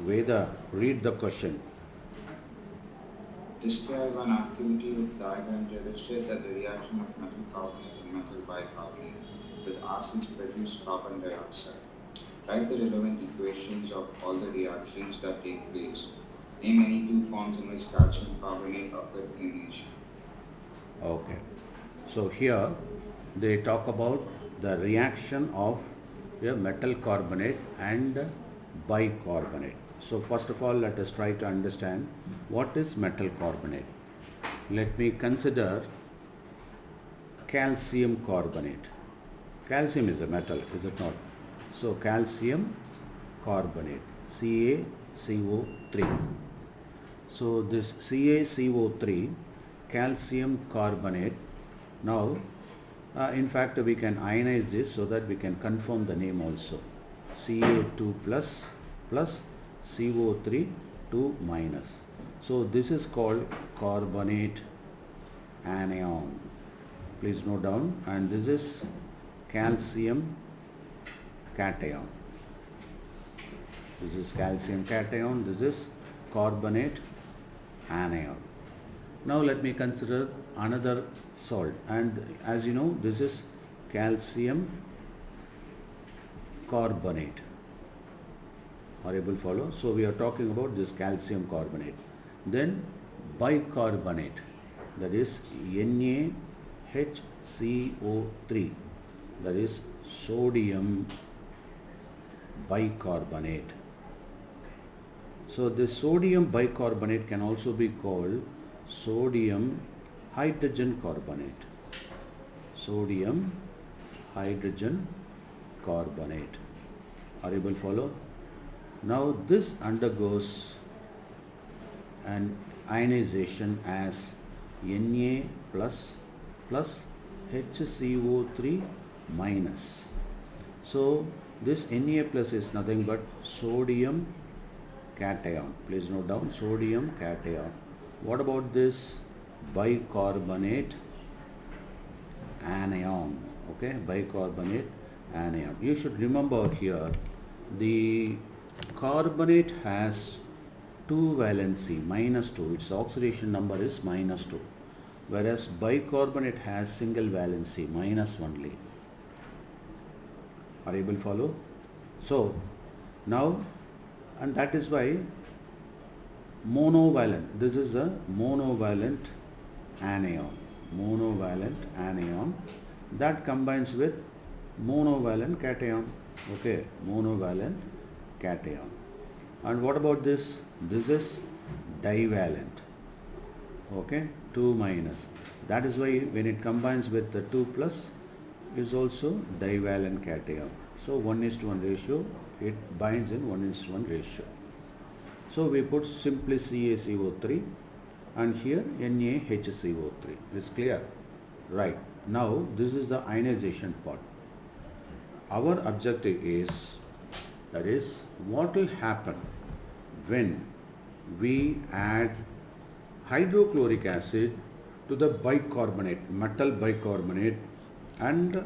Veda, read the question. Describe an activity with diagram to illustrate that the reaction of metal carbonate and metal bicarbonate with acids produce carbon dioxide. Write the relevant equations of all the reactions that take place. Name any two forms in which calcium carbonate occur in nature. Okay. So here they talk about the reaction of a metal carbonate and bicarbonate. So first of all, let us try to understand what is metal carbonate. Let me consider calcium carbonate. Calcium is a metal, is it not? So calcium carbonate, CaCO3. So this CaCO3, calcium carbonate. Now, in fact, we can ionize this so that we can confirm the name also. Ca2 plus CO3 2 minus. So this is called carbonate anion. Please note down. And this is calcium cation. This is calcium cation. This is carbonate anion. Now let me consider another salt, and as you know, this is calcium carbonate. Are you able to follow? So we are talking about this calcium carbonate. Then bicarbonate, that is NaHCO3, that is sodium bicarbonate. So this sodium bicarbonate can also be called sodium hydrogen carbonate. Sodium hydrogen carbonate. Are you able to follow? Now this undergoes an ionization as Na plus HCO3 minus. So this Na plus is nothing but sodium cation. Please note down, sodium cation. What about this bicarbonate anion? Okay, bicarbonate anion. You should remember here the carbonate has two valency, -2. Its oxidation number is -2. Whereas bicarbonate has single valency, -1 only. Are you able to follow? So now, and that is why monovalent, this is a monovalent anion. Monovalent anion that combines with monovalent cation. Okay, monovalent cation. And what about this? This is divalent. Okay, 2 minus. That is why when it combines with the 2 plus is also divalent cation. So 1:1 ratio, it binds in 1:1 ratio. So we put simply CaCO3 and here NaHCO3. Is clear? Right. Now this is the ionization part. Our objective is, that is, what will happen when we add hydrochloric acid to the bicarbonate, metal bicarbonate and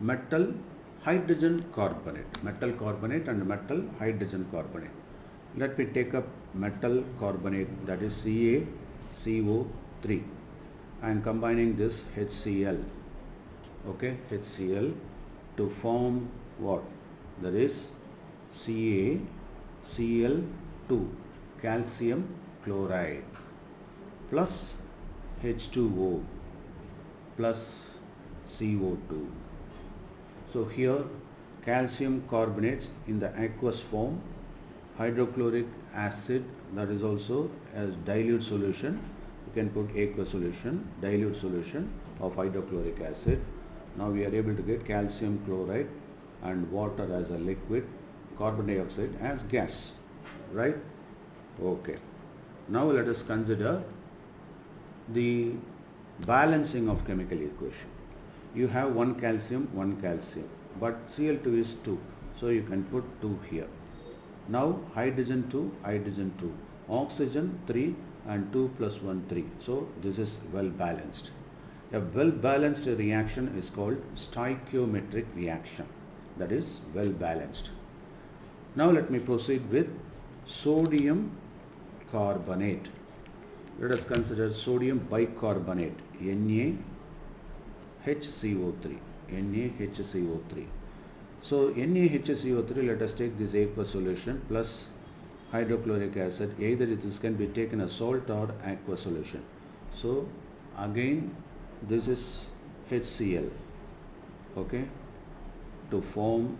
metal hydrogen carbonate, metal carbonate and metal hydrogen carbonate. Let me take up metal carbonate, that is CaCO3. I am combining this HCl, okay, HCl to form what? That is CaCl2, calcium chloride, plus H2O plus CO2. So here calcium carbonates in the aqueous form, hydrochloric acid, that is also as dilute solution. You can put aqueous solution, dilute solution of hydrochloric acid. Now we are able to get calcium chloride and water as a liquid, carbon dioxide as gas, right? Okay. Now let us consider the balancing of chemical equation. You have one calcium, but Cl2 is 2, so you can put 2 here. Now hydrogen 2, oxygen 3 and 2 plus 1 3. So this is well balanced. A well balanced reaction is called stoichiometric reaction, that is well balanced. Now let me proceed with sodium carbonate. Let us consider sodium bicarbonate, NaHCO3. NaHCO3. So NaHCO3, let us take this aqueous solution plus hydrochloric acid. Either this can be taken as salt or aqueous solution. So again this is HCl, okay, to form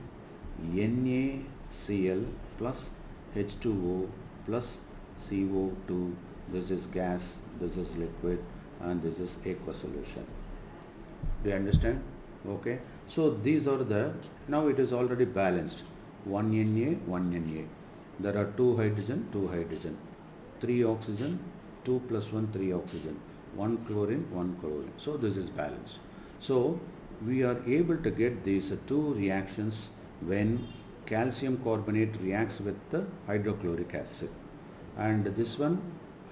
NaCl plus H2O plus CO2. This is gas, this is liquid, and this is aqueous solution. Do you understand? Okay. So these are the, now it is already balanced. 1 Na, 1 Na. There are 2 hydrogen, 2 hydrogen. 3 oxygen, 2 plus 1, 3 oxygen. 1 chlorine, 1 chlorine. So this is balanced. So we are able to get these 2 reactions when calcium carbonate reacts with the hydrochloric acid. And this one,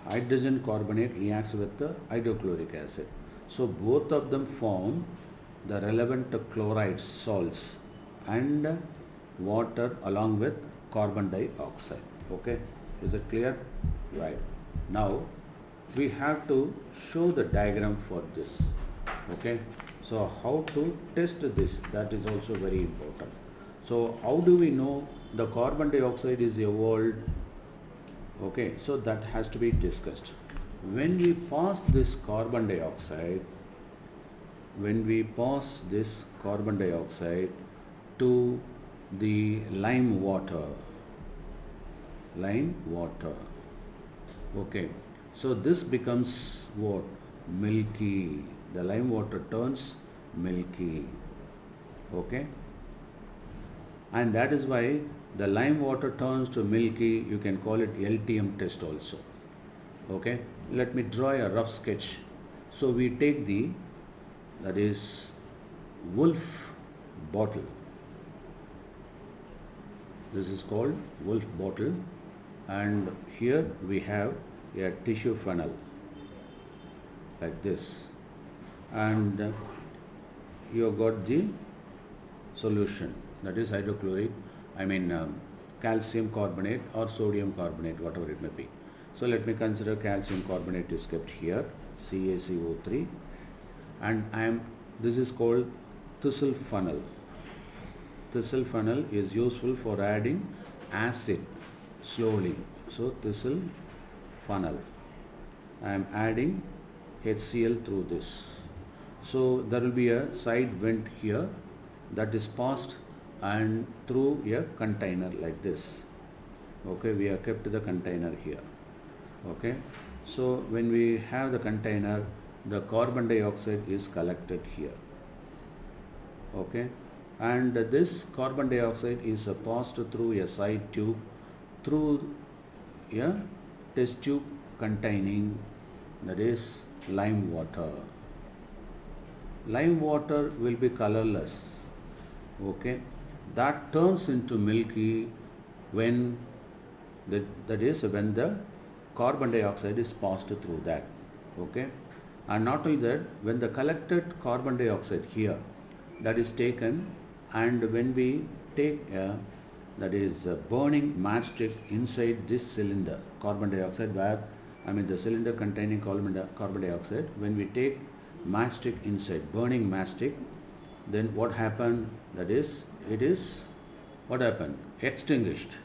hydrogen carbonate reacts with the hydrochloric acid. So both of them form the relevant chlorides, salts, and water along with carbon dioxide. Okay, is it clear? Right. Now we have to show the diagram for this. Okay, so how to test this, that is also very important. So how do we know the carbon dioxide is evolved? Okay, so that has to be discussed. When we pass this carbon dioxide, to the lime water, okay, so this becomes what? Milky. The lime water turns milky, okay, and that is why the lime water turns to milky. You can call it LTM test also. Okay, let me draw a rough sketch. So we take that is wolf bottle. This is called wolf bottle, and here we have a tissue funnel like this, and you have got the solution, that is calcium carbonate or sodium carbonate, whatever it may be. So let me consider calcium carbonate is kept here, CaCO3, and this is called thistle funnel. Thistle funnel is useful for adding acid slowly. So thistle funnel, I am adding HCl through this. So there will be a side vent here that is passed and through a container like this. Okay, we have kept the container here. Okay, so when we have the container, the carbon dioxide is collected here. Okay, and this carbon dioxide is passed through a side tube through a test tube containing, that is, lime water. Lime water will be colorless. Okay, that turns into milky when that is when the carbon dioxide is passed through that. Okay, and not only that, when the collected carbon dioxide here, that is taken, and when we take that is burning matchstick inside this cylinder, carbon dioxide, where the cylinder containing carbon dioxide, when we take matchstick inside, burning matchstick, then what happened? That is, it is, what happened? Extinguished.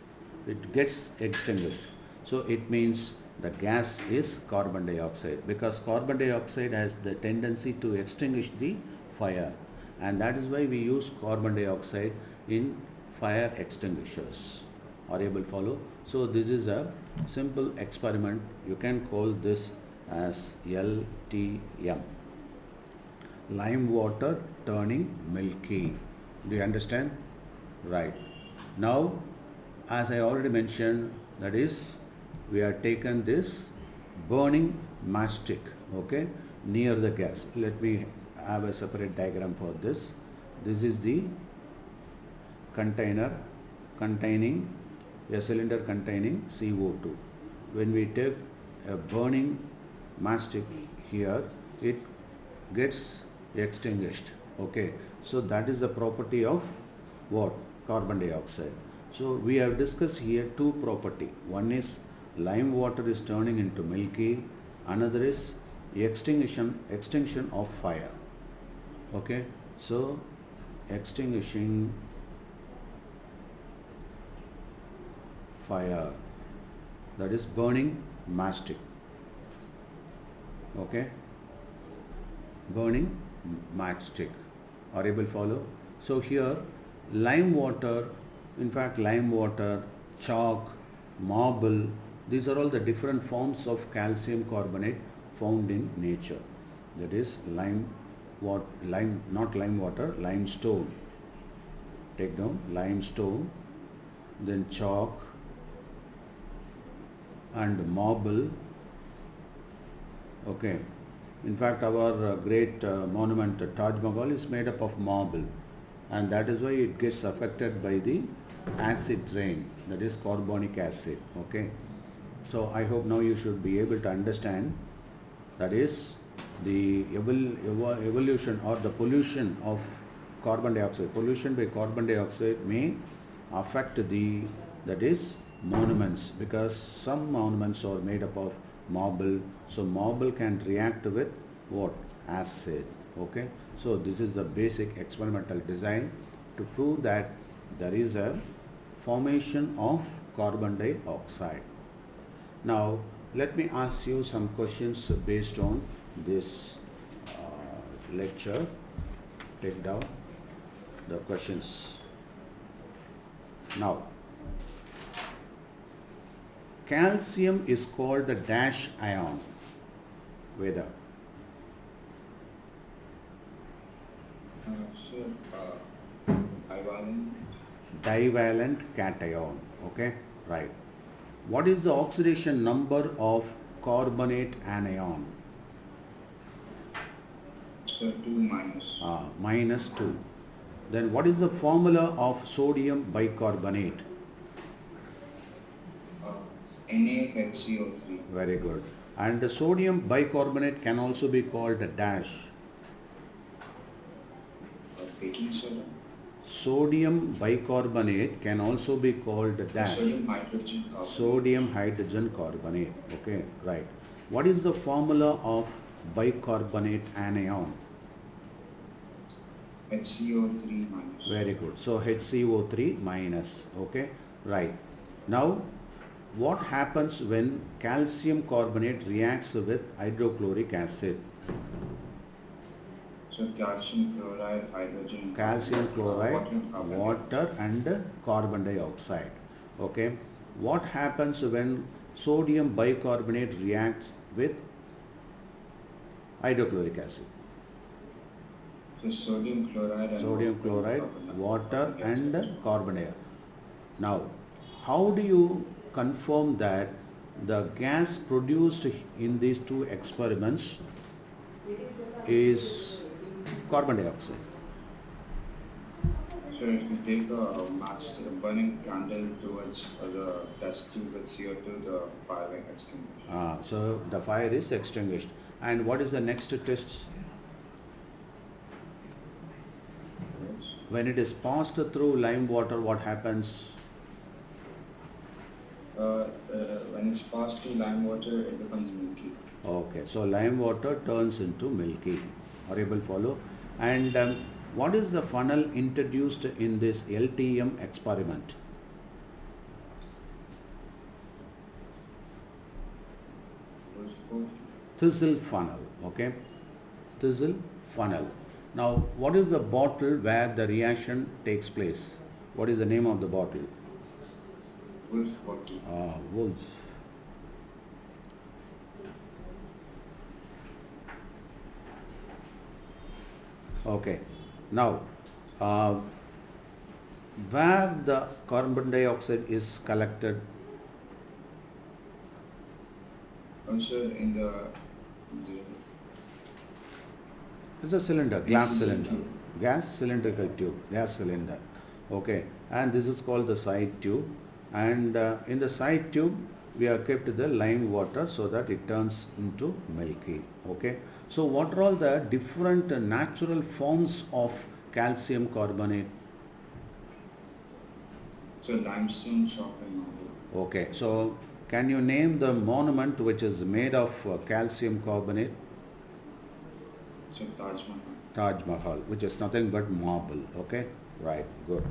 It gets extinguished. So it means the gas is carbon dioxide, because carbon dioxide has the tendency to extinguish the fire, and that is why we use carbon dioxide in fire extinguishers. Are you able to follow? So this is a simple experiment. You can call this as LTM, lime water turning milky. Do you understand? Right. Now, as I already mentioned, that is, we have taken this burning matchstick, okay, near the gas. Let me have a separate diagram for this. This is the container containing a cylinder containing CO2. When we take a burning matchstick here, it gets extinguished. Okay, so that is the property of what? Carbon dioxide. So we have discussed here two property. One is lime water is turning into milky, another is extinction of fire. Okay, so extinguishing fire, that is burning mastic. Okay, burning matchstick. Are able to follow? So here lime water, in fact lime water, chalk, marble, these are all the different forms of calcium carbonate found in nature. That is not lime water, limestone. Take down limestone, then chalk and marble. Okay, in fact our great monument Taj Mahal is made up of marble, and that is why it gets affected by the acid rain, that is carbonic acid. Okay, so I hope now you should be able to understand, that is the evolution or the pollution of carbon dioxide. Pollution by carbon dioxide may affect the, that is monuments, because some monuments are made up of marble, so marble can react with what? Acid. Okay, so this is the basic experimental design to prove that there is a formation of carbon dioxide. Now let me ask you some questions based on this lecture. Take down the questions. Now, calcium is called the dash ion. Whether divalent cation. Okay, right. What is the oxidation number of carbonate anion? So 2 minus. Minus 2. Then what is the formula of sodium bicarbonate? NaHCO3. Very good. And the sodium bicarbonate can also be called a dash. Baking soda. Sodium bicarbonate can also be called a dash. Sodium hydrogen carbonate. Sodium hydrogen carbonate. Okay, right. What is the formula of bicarbonate anion? HCO3 minus. Very good. So HCO3 minus. Okay, right. Now, what happens when calcium carbonate reacts with hydrochloric acid? So calcium chloride, hydrogen. Calcium chloride, carbon water and carbon dioxide. Okay. What happens when sodium bicarbonate reacts with hydrochloric acid? So sodium chloride and Sodium chloride, water and carbon dioxide. Now, how do you confirm that the gas produced in these two experiments is carbon dioxide? So if you take a burning candle towards the test tube with CO2, the fire will extinguish. So the fire is extinguished. And what is the next test? Yes. When it is passed through lime water, what happens? When it's passed through lime water, it becomes milky. Okay, so lime water turns into milky. Are you able to follow? And what is the funnel introduced in this LTM experiment? Thistle funnel. Okay, thistle funnel. Now, what is the bottle where the reaction takes place? What is the name of the bottle? Wolf bottle. Wolf. Okay. Now, where the carbon dioxide is collected? Also in the It's a cylinder, glass This is a cylinder, tube. gas cylindrical tube, gas cylinder. Okay, and this is called the side tube. And in the side tube, we have kept the lime water so that it turns into milky. Okay, so what are all the different natural forms of calcium carbonate? So limestone, chalk and marble. Okay, so can you name the monument which is made of calcium carbonate? So Taj Mahal. Taj Mahal, which is nothing but marble. Okay, right, good.